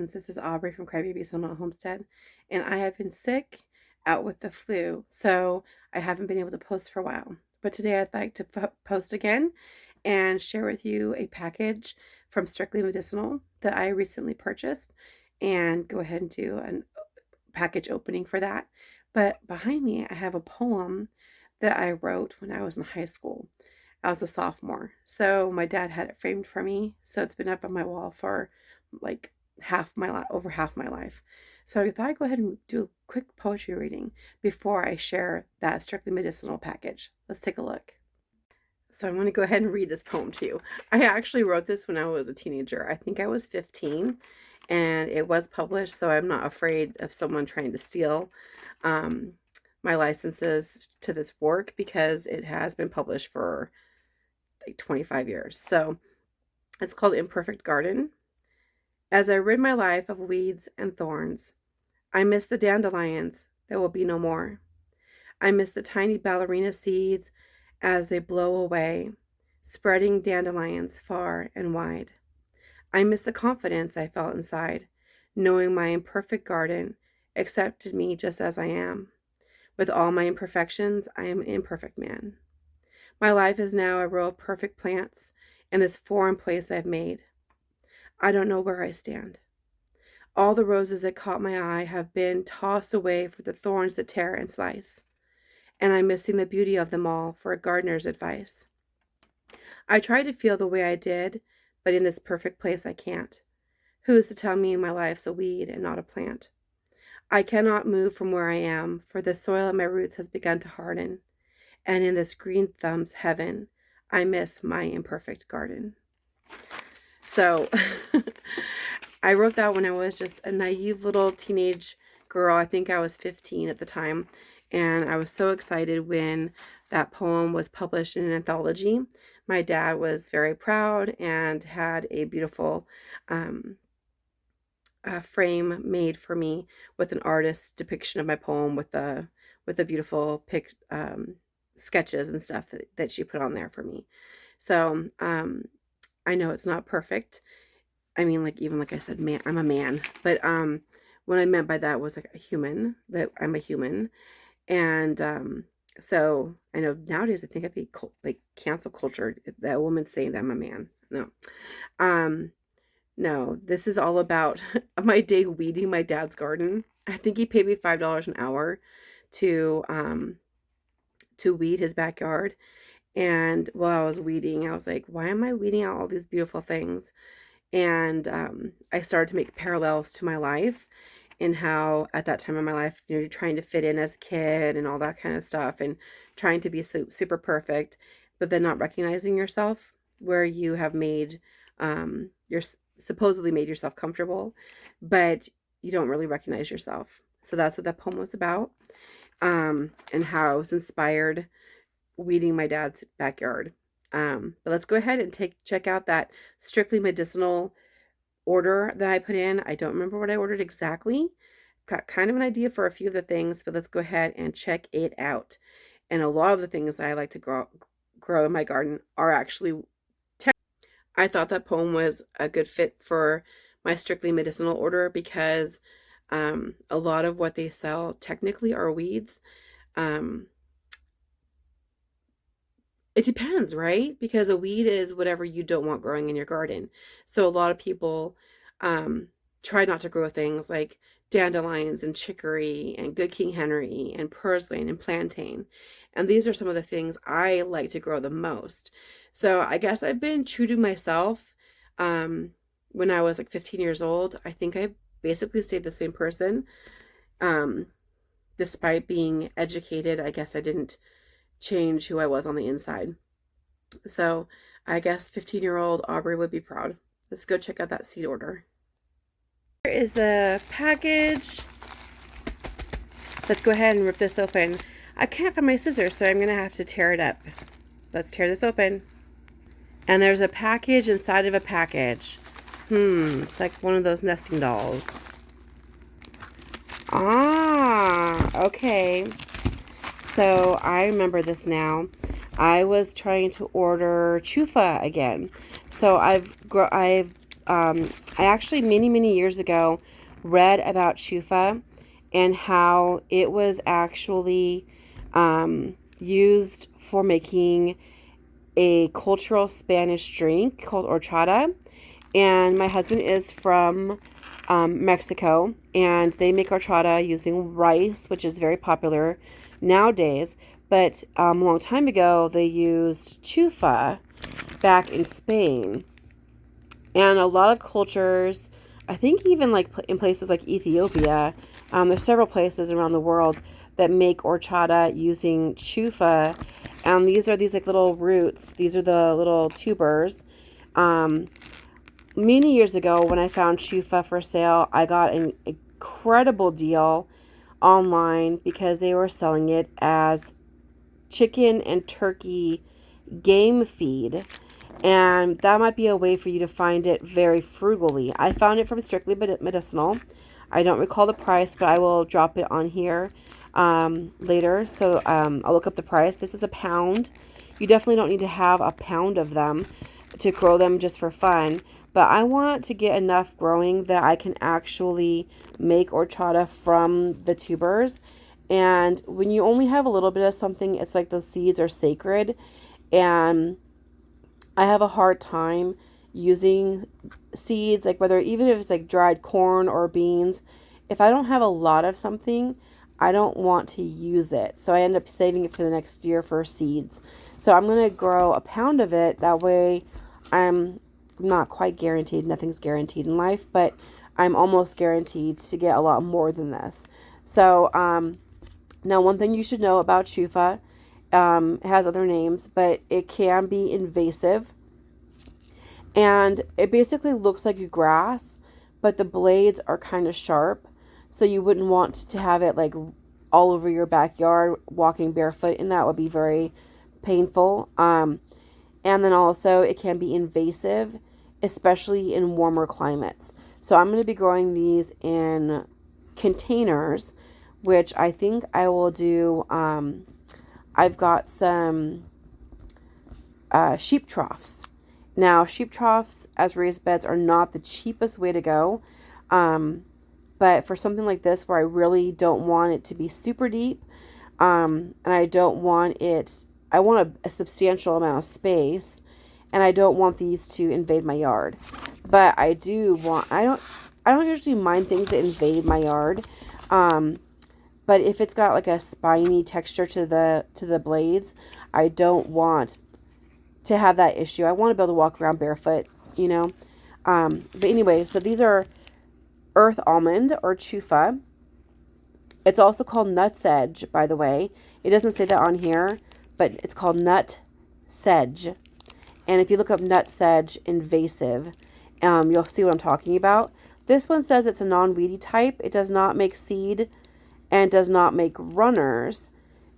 friends. This is Aubrey from Crybabies on Homestead, and I have been sick out with the flu, so I haven't been able to post for a while. But today I'd like to post again and share with you a package from Strictly Medicinal that I recently purchased, and go ahead and do a package opening for that. But behind me, I have a poem that I wrote when I was in high school. I was a sophomore. So my dad had it framed for me. So it's been up on my wall for like over half my life. So I thought I'd go ahead and do a quick poetry reading before I share that Strictly Medicinal package. Let's take a look. So I'm going to go ahead and read this poem to you. I actually wrote this when I was a teenager. I think I was 15, and it was published, so I'm not afraid of someone trying to steal my licenses to this work, because it has been published for like 25 years. So it's called Imperfect Garden. As I rid my life of weeds and thorns, I miss the dandelions that will be no more. I miss the tiny ballerina seeds as they blow away, spreading dandelions far and wide. I miss the confidence I felt inside, knowing my imperfect garden accepted me just as I am. With all my imperfections, I am an imperfect man. My life is now a row of perfect plants in this foreign place I've made. I don't know where I stand. All the roses that caught my eye have been tossed away for the thorns that tear and slice, and I'm missing the beauty of them all for a gardener's advice. I try to feel the way I did, but in this perfect place I can't. Who is to tell me my life's a weed and not a plant? I cannot move from where I am, for the soil at my roots has begun to harden, and in this green thumb's heaven, I miss my imperfect garden. So I wrote that when I was just a naive little teenage girl. I think I was 15 at the time, and I was so excited when that poem was published in an anthology. My dad was very proud and had a beautiful frame made for me with an artist's depiction of my poem with the beautiful sketches and stuff that she put on there for me. So I know it's not perfect. I mean, even like I said, man, I'm a man, but what I meant by that was like a human, that I'm a human. And so I know nowadays I think I'd be like cancel culture, that woman saying that I'm a man. No, this is all about my day weeding my dad's garden. I think he paid me $5 an hour to weed his backyard. And while I was weeding, I was like, why am I weeding out all these beautiful things? And I started to make parallels to my life, and how at that time in my life, you're trying to fit in as a kid and all that kind of stuff, and trying to be super perfect, but then not recognizing yourself, where you have made, you're supposedly made yourself comfortable, but you don't really recognize yourself. So that's what that poem was about, and how I was inspired weeding my dad's backyard. But let's go ahead and check out that Strictly Medicinal order that I put in. I don't remember what I ordered exactly. Got kind of an idea for a few of the things, but let's go ahead and check it out. And a lot of the things I like to grow in my garden are actually I thought that poem was a good fit for my Strictly Medicinal order, because a lot of what they sell technically are weeds. It depends, right? Because a weed is whatever you don't want growing in your garden. So a lot of people try not to grow things like dandelions and chicory and good King Henry and purslane and plantain. And these are some of the things I like to grow the most. So I guess I've been true to myself. When I was like 15 years old, I think I basically stayed the same person. Despite being educated, I guess I didn't change who I was on the inside. So I guess 15-year-old Aubrey would be proud. Let's go check out that seed order. Here is the package. Let's go ahead and rip this open. I can't find my scissors, so I'm gonna have to tear it up. Let's tear this open. And there's a package inside of a package. It's like one of those nesting dolls. Ah, okay. So I remember this now. I was trying to order Chufa again. So I've I actually many years ago read about Chufa and how it was actually used for making a cultural Spanish drink called horchata. And my husband is from Mexico, and they make horchata using rice, which is very popular nowadays. But a long time ago, they used chufa back in Spain. And a lot of cultures, I think even like in places like Ethiopia, there's several places around the world that make horchata using chufa. And these are these like little roots. These are the little tubers. Many years ago when I found chufa for sale, I got an incredible deal online because they were selling it as chicken and turkey game feed. And that might be a way for you to find it very frugally. I found it from Strictly Medicinal. I don't recall the price, but I will drop it on here later. So I'll look up the price. This is a pound. You definitely don't need to have a pound of them to grow them just for fun. But I want to get enough growing that I can actually make horchata from the tubers. And when you only have a little bit of something, it's like those seeds are sacred. And I have a hard time using seeds, like whether even if it's like dried corn or beans. If I don't have a lot of something, I don't want to use it. So I end up saving it for the next year for seeds. So I'm going to grow a pound of it. That way I'm not quite guaranteed. Nothing's guaranteed in life, but I'm almost guaranteed to get a lot more than this. So now one thing you should know about chufa, it has other names, but it can be invasive. And it basically looks like grass, but the blades are kind of sharp. So you wouldn't want to have it like all over your backyard walking barefoot, and that would be very painful. And then also it can be invasive, especially in warmer climates. So I'm going to be growing these in containers, which I think I will do. I've got some sheep troughs. Now, sheep troughs as raised beds are not the cheapest way to go. But for something like this where I really don't want it to be super deep, and I don't want it, I want a substantial amount of space, and I don't want these to invade my yard. But I do want, I don't usually mind things that invade my yard. But if it's got like a spiny texture to the blades, I don't want to have that issue. I want to be able to walk around barefoot, you know. But anyway, so these are earth almond or chufa. It's also called nut sedge, by the way. It doesn't say that on here, but it's called nut sedge. And if you look up nut sedge invasive, you'll see what I'm talking about. This one says it's a non-weedy type. It does not make seed and does not make runners.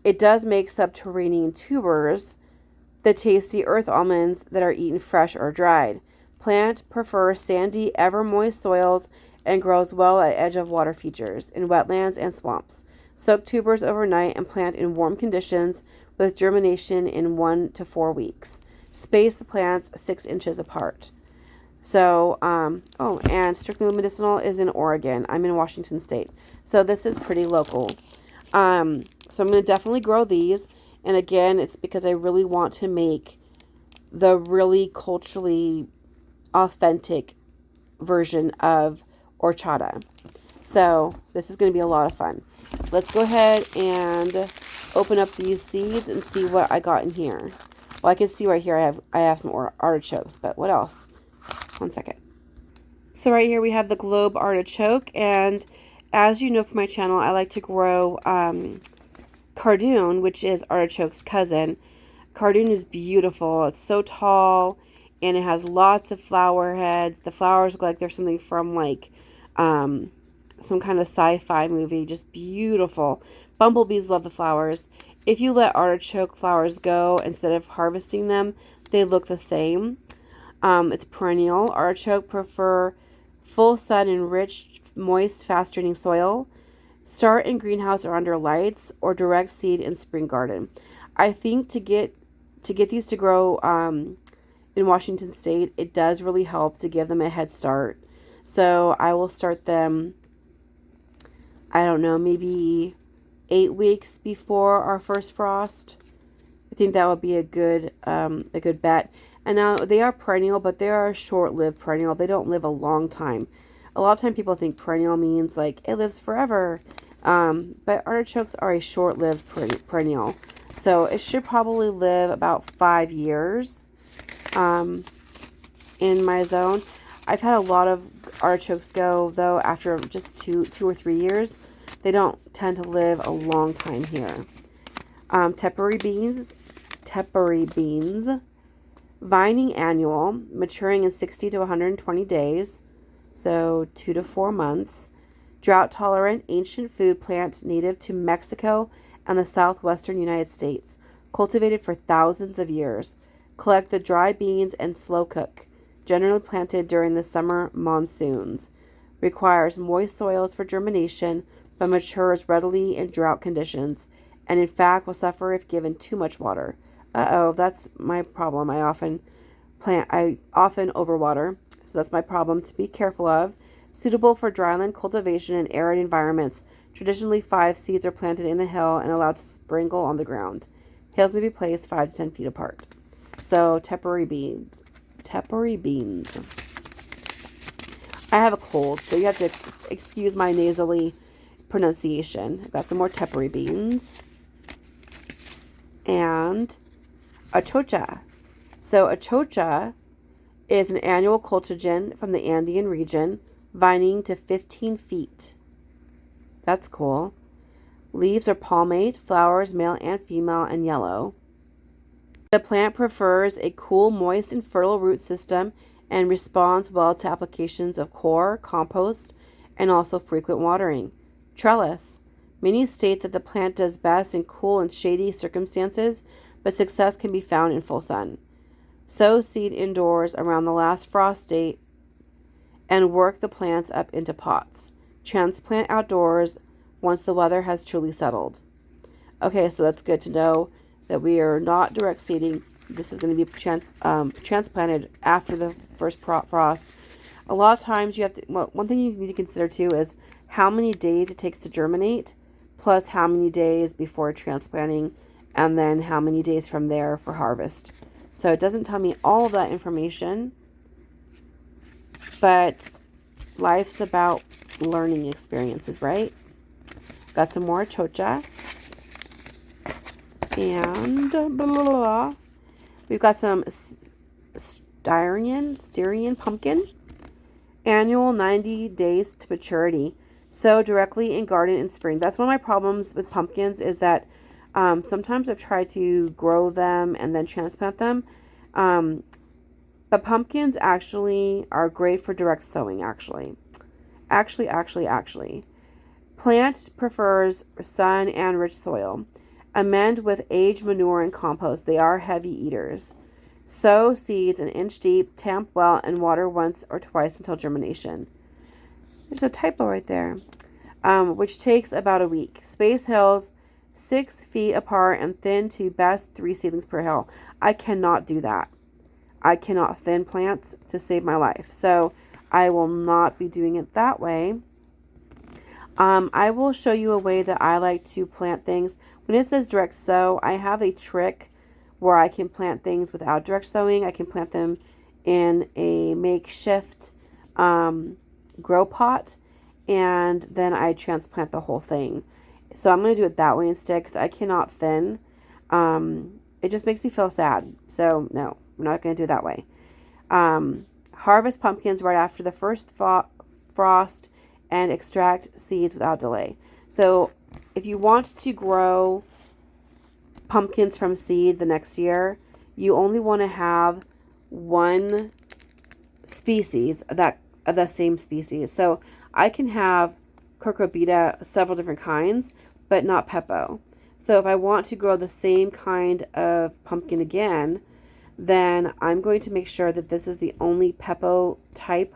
It does make subterranean tubers, the tasty earth almonds that are eaten fresh or dried. Plant prefers sandy, ever moist soils and grows well at edge of water features, in wetlands and swamps. Soak tubers overnight and plant in warm conditions with germination in 1 to 4 weeks. Space the plants 6 inches apart. So, and Strictly Medicinal is in Oregon. I'm in Washington State. So this is pretty local. So I'm going to definitely grow these. And again, it's because I really want to make the really culturally authentic version of horchata. So this is going to be a lot of fun. Let's go ahead and open up these seeds and see what I got in here. Well, I can see right here I have some artichokes, but what else? One second. So right here we have the globe artichoke, and as you know from my channel, I like to grow Cardoon, which is artichoke's cousin. Cardoon is beautiful. It's so tall, and it has lots of flower heads. The flowers look like they're something from like some kind of sci-fi movie. Just beautiful. Bumblebees love the flowers. If you let artichoke flowers go instead of harvesting them, they look the same. It's perennial. Artichoke prefer full sun and rich, moist, fast-draining soil. Start in greenhouse or under lights, or direct seed in spring garden. I think to get these to grow in Washington State, it does really help to give them a head start. So I will start them, I don't know, maybe 8 weeks before our first frost. I think that would be a good bet. And now they are perennial, but they are a short-lived perennial. They don't live a long time. A lot of time people think perennial means like it lives forever. But artichokes are a short-lived perennial. So it should probably live about 5 years in my zone. I've had a lot of artichokes go, though, after just two or 3 years. They don't tend to live a long time here. Tepary beans, vining annual, maturing in 60 to 120 days, so 2 to 4 months. Drought tolerant, ancient food plant native to Mexico and the southwestern United States, cultivated for thousands of years. Collect the dry beans and slow cook, generally planted during the summer monsoons. Requires moist soils for germination, but matures readily in drought conditions, and in fact will suffer if given too much water. That's my problem. I often overwater, so that's my problem to be careful of. Suitable for dryland cultivation in arid environments. Traditionally, 5 seeds are planted in a hill and allowed to sprinkle on the ground. Hills may be placed 5 to 10 feet apart. So, Tepary beans. Tepary beans. I have a cold, so you have to excuse my nasally pronunciation. I've got some more Tepary beans. And Achocha. So, Achocha is an annual cultigen from the Andean region, vining to 15 feet. That's cool. Leaves are palmate, flowers male and female, and yellow. The plant prefers a cool, moist, and fertile root system and responds well to applications of coir, compost, and also frequent watering. Trellis. Many state that the plant does best in cool and shady circumstances, but success can be found in full sun. Sow seed indoors around the last frost date and work the plants up into pots. Transplant outdoors once the weather has truly settled. Okay, so that's good to know that we are not direct seeding. This is going to be transplanted after the first frost. A lot of times you have to, one thing you need to consider too is how many days it takes to germinate, plus how many days before transplanting, and then how many days from there for harvest. So it doesn't tell me all of that information, but life's about learning experiences, right? Got some more Achocha. And blah, blah, blah. We've got some Styrian pumpkin. Annual 90 days to maturity. Sow directly in garden in spring. That's one of my problems with pumpkins is that sometimes I've tried to grow them and then transplant them. But pumpkins actually are great for direct sowing, actually. Actually. Plant prefers sun and rich soil. Amend with aged manure and compost. They are heavy eaters. Sow seeds an inch deep, tamp well, and water once or twice until germination. There's a typo right there. Which takes about a week. Space hills 6 feet apart and thin to best 3 seedlings per hill. I cannot do that. I cannot thin plants to save my life. So I will not be doing it that way. I will show you a way that I like to plant things. When it says direct sow, I have a trick where I can plant things without direct sowing. I can plant them in a makeshift grow pot, and then I transplant the whole thing. So I'm going to do it that way instead because I cannot thin. It just makes me feel sad. So no, I'm not going to do it that way. Harvest pumpkins right after the first frost and extract seeds without delay. So if you want to grow pumpkins from seed the next year, you only want to have one species of the same species. So I can have cucurbita, several different kinds, but not pepo. So if I want to grow the same kind of pumpkin again, then I'm going to make sure that this is the only pepo type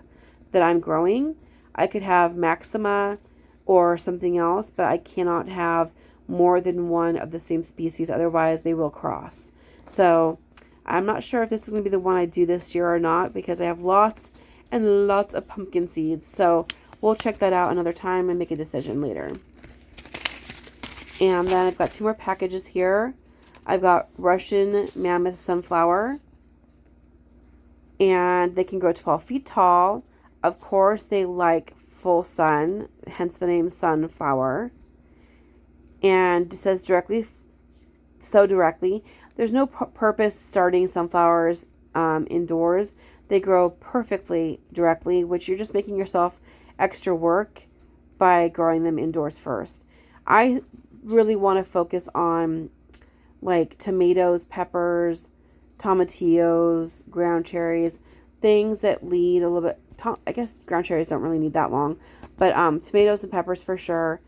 that I'm growing. I could have Maxima or something else, but I cannot have more than one of the same species, otherwise they will cross. So I'm not sure if this is going to be the one I do this year or not because I have lots and lots of pumpkin seeds. So we'll check that out another time and make a decision later. And then I've got 2 more packages here. I've got Russian Mammoth Sunflower. And they can grow 12 feet tall. Of course, they like full sun, hence the name sunflower. And it says directly, there's no purpose starting sunflowers indoors. They grow perfectly directly, which you're just making yourself extra work by growing them indoors first. I really want to focus on like tomatoes, peppers, tomatillos, ground cherries, things that lead a little bit, I guess ground cherries don't really need that long, but tomatoes and peppers for sure,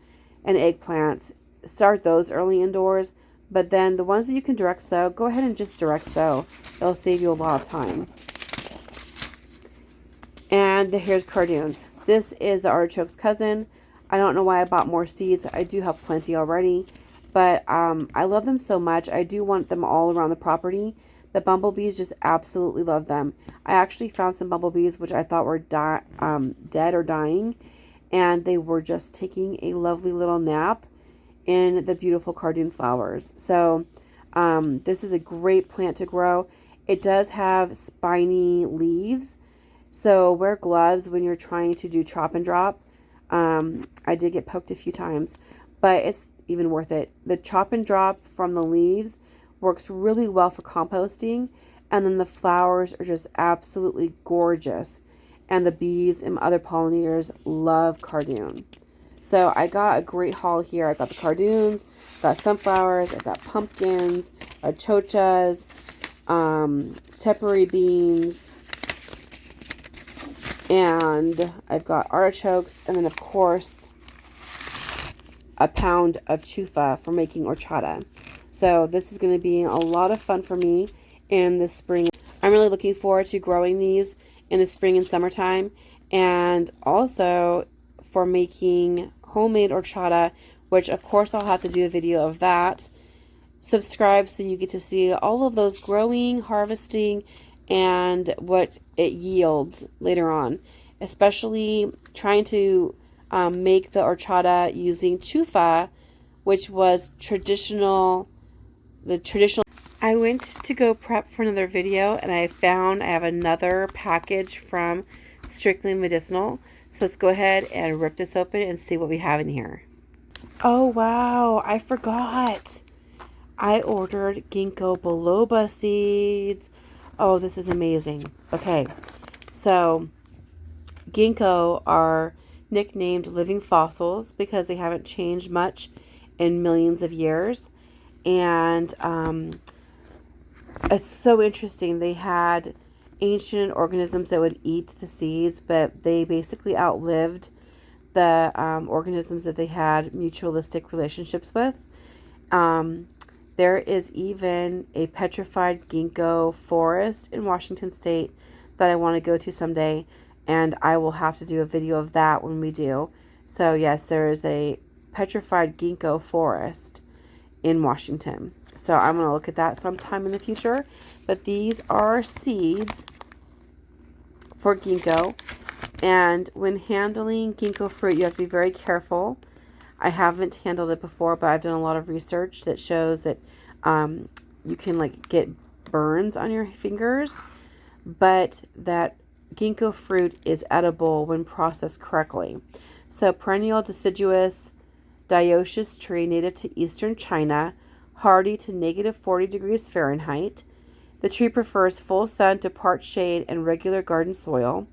and eggplants, start those early indoors, but then the ones that you can direct sow, go ahead and just direct sow. It'll save you a lot of time. And here's Cardoon. This is the artichoke's cousin. I don't know why I bought more seeds. I do have plenty already, but I love them so much. I do want them all around the property. The bumblebees just absolutely love them. I actually found some bumblebees which I thought were dead or dying, and they were just taking a lovely little nap in the beautiful Cardoon flowers. So this is a great plant to grow. It does have spiny leaves, so wear gloves when you're trying to do chop and drop. I did get poked a few times, but it's even worth it. The chop and drop from the leaves works really well for composting, and then the flowers are just absolutely gorgeous, and the bees and other pollinators love Cardoon. So I got a great haul here. I got the Cardoons, got sunflowers, I've got pumpkins, Achochas, Tepary Beans, and I've got artichokes, and then of course a pound of Chufa for making horchata. So this is going to be a lot of fun for me in the spring. I'm really looking forward to growing these in the spring and summertime, and also for making homemade horchata, which of course I'll have to do a video of that. Subscribe so you get to see all of those growing, harvesting, and what it yields later on, especially trying to make the horchata using Chufa, which was the traditional. I went to go prep for another video, and I found I have another package from Strictly Medicinal. So let's go ahead and rip this open and see what we have in here. Oh wow, I forgot. I ordered ginkgo biloba seeds. Oh, this is amazing. Okay, so ginkgo are nicknamed living fossils because they haven't changed much in millions of years. And it's so interesting. They had ancient organisms that would eat the seeds, but they basically outlived the organisms that they had mutualistic relationships with. There is even a petrified ginkgo forest in Washington State that I want to go to someday, and I will have to do a video of that when we do. So yes, there is a petrified ginkgo forest in Washington. So I'm going to look at that sometime in the future. But these are seeds for ginkgo. And when handling ginkgo fruit, you have to be very careful. I haven't handled it before, but I've done a lot of research that shows that you can like get burns on your fingers, but that ginkgo fruit is edible when processed correctly. So perennial deciduous dioecious tree native to eastern China, hardy to -40 degrees Fahrenheit. The tree prefers full sun to parched shade and regular garden soil.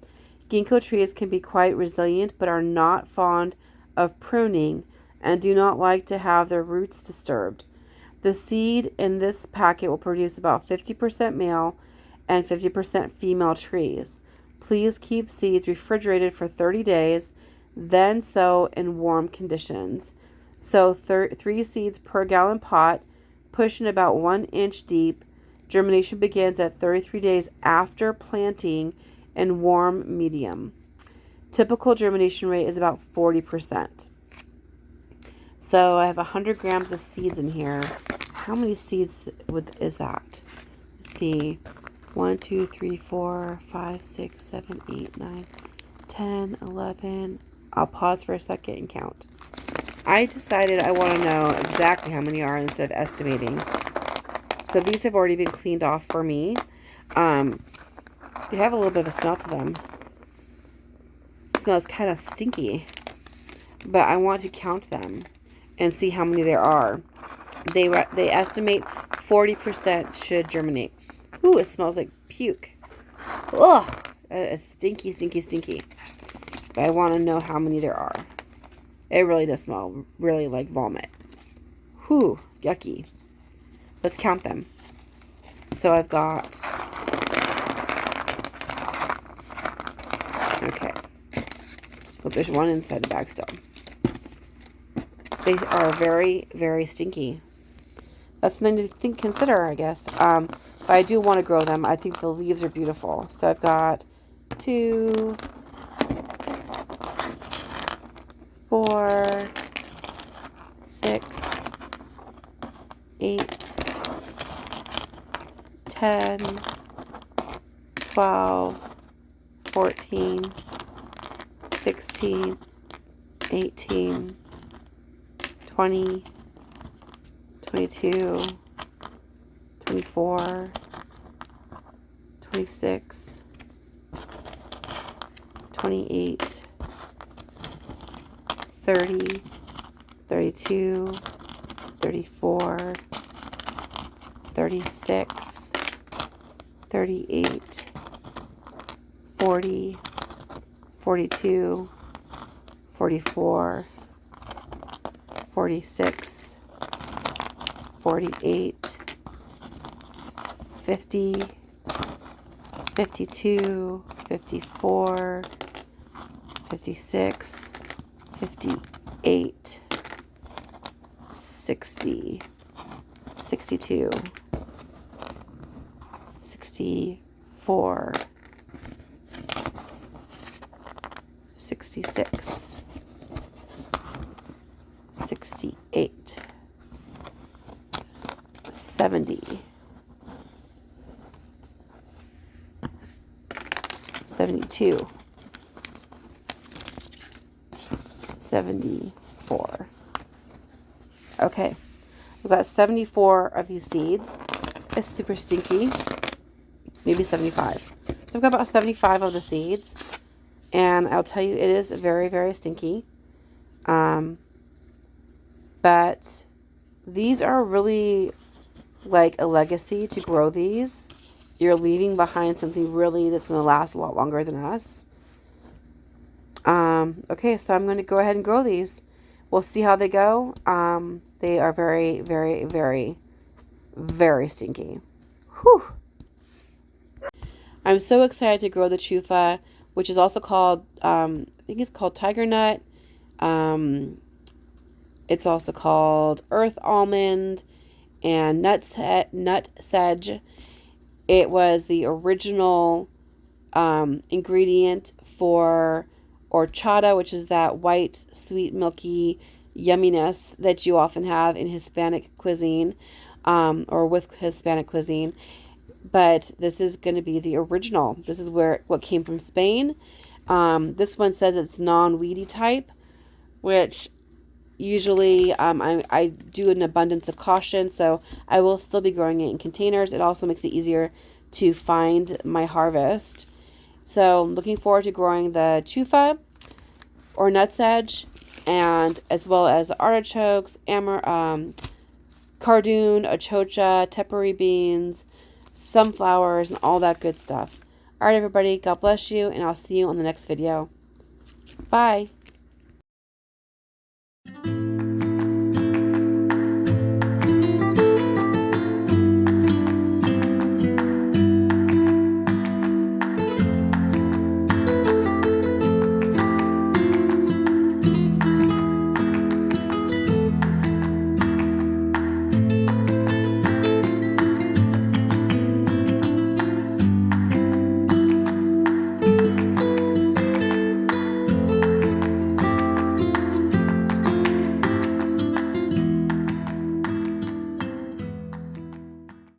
Ginkgo trees can be quite resilient but are not fond of pruning and do not like to have their roots disturbed. The seed in this packet will produce about 50% male and 50% female trees. Please keep seeds refrigerated for 30 days, then sow in warm conditions. Sow 3 seeds per gallon pot, push in about 1 inch deep. Germination begins at 33 days after planting in warm medium. Typical germination rate is about 40%. So I have 100 grams of seeds in here. How many seeds is that? see. 1, 2, 3, 4, 5, 6, 7, 8, 9, 10, 11. I'll pause for a second and count. I decided I want to know exactly how many are instead of estimating. So these have already been cleaned off for me. They have a little bit of a smell to them. It smells kind of stinky. But I want to count them and see how many there are. They estimate 40% should germinate. Ooh, it smells like puke. Ugh, it's stinky, stinky, stinky. But I want to know how many there are. It really does smell really like vomit. Whew, yucky. Let's count them. So I've got... Okay. But there's one inside the bag still. They are very, very stinky. That's something to consider, I guess. But I do want to grow them. I think the leaves are beautiful. So I've got 2, 4, 6, 8, 10, 12, 14, 16, 18, 20, 22, 24, 26, 28, 30, 32, 34, 36, 38, 40, 42, 44, 46, 48, 50, 52, 54, 56, 58, 60, 62, 64, 66, 68, 70, 72, 74. Okay, we've got 74 of these seeds. It's super stinky. Maybe 75. So I've got about 75 of the seeds. And I'll tell you, it is very, very stinky. But these are really like a legacy to grow these. You're leaving behind something really that's going to last a lot longer than us. Okay, so I'm going to go ahead and grow these. We'll see how they go. They are very, very, very, very stinky. Whew. I'm so excited to grow the Chufa, which is also called, I think it's called tiger nut. It's also called earth almond and nut sedge. It was the original ingredient for horchata, which is that white, sweet, milky yumminess that you often have in Hispanic cuisine, or with Hispanic cuisine. But this is going to be the original. This is what came from Spain. This one says it's non-weedy type, which usually I do an abundance of caution, so I will still be growing it in containers. It also makes it easier to find my harvest. So I'm looking forward to growing the Chufa or nut sedge, and as well as the artichokes, Cardoon, Achocha, Tepary Beans, sunflowers, and all that good stuff. All right, everybody, God bless you, and I'll see you on the next video. Bye.